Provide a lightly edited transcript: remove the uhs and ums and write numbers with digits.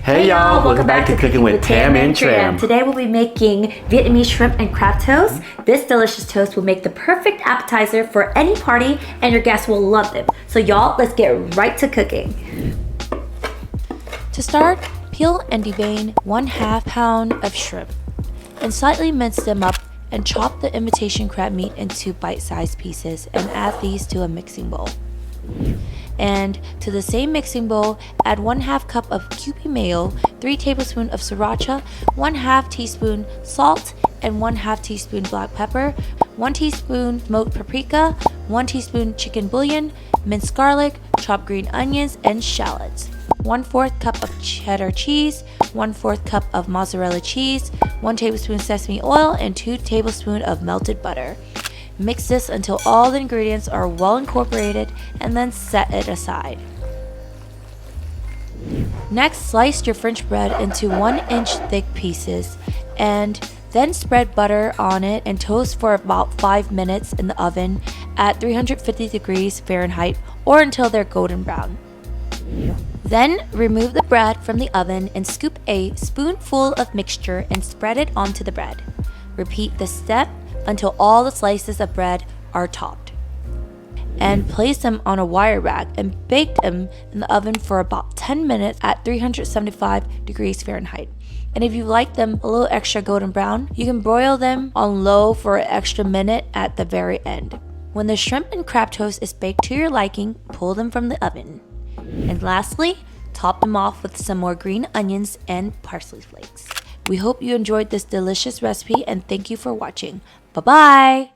Hey y'all, welcome back to Cooking with Tam and Tram. Today we'll be making Vietnamese shrimp and crab toast. This delicious toast will make the perfect appetizer for any party and your guests will love them. So y'all, let's get right to cooking. To start, peel and devein 1/2 pound of shrimp and slightly mince them up and chop the imitation crab meat into bite-sized pieces and add these to a mixing bowl. And to the same mixing bowl, add 1/2 cup of Kewpie Mayo, 3 tablespoons of sriracha, 1/2 teaspoon salt, and 1/2 teaspoon black pepper, 1 teaspoon smoked paprika, 1 teaspoon chicken bouillon, minced garlic, chopped green onions, and shallots. 1/4 cup of cheddar cheese, 1/4 cup of mozzarella cheese, 1 tablespoon sesame oil, and 2 tablespoons of melted butter. Mix this until all the ingredients are well incorporated and then set it aside. Next, slice your French bread into 1-inch thick pieces and then spread butter on it and toast for about 5 minutes in the oven at 350 degrees Fahrenheit or until they're golden brown. Then remove the bread from the oven and scoop a spoonful of mixture and spread it onto the bread. Repeat this step until all the slices of bread are topped. And place them on a wire rack and bake them in the oven for about 10 minutes at 375 degrees Fahrenheit. And if you like them a little extra golden brown, you can broil them on low for an extra minute at the very end. When the shrimp and crab toast is baked to your liking, pull them from the oven. And lastly, top them off with some more green onions and parsley flakes. We hope you enjoyed this delicious recipe and thank you for watching. Bye-bye!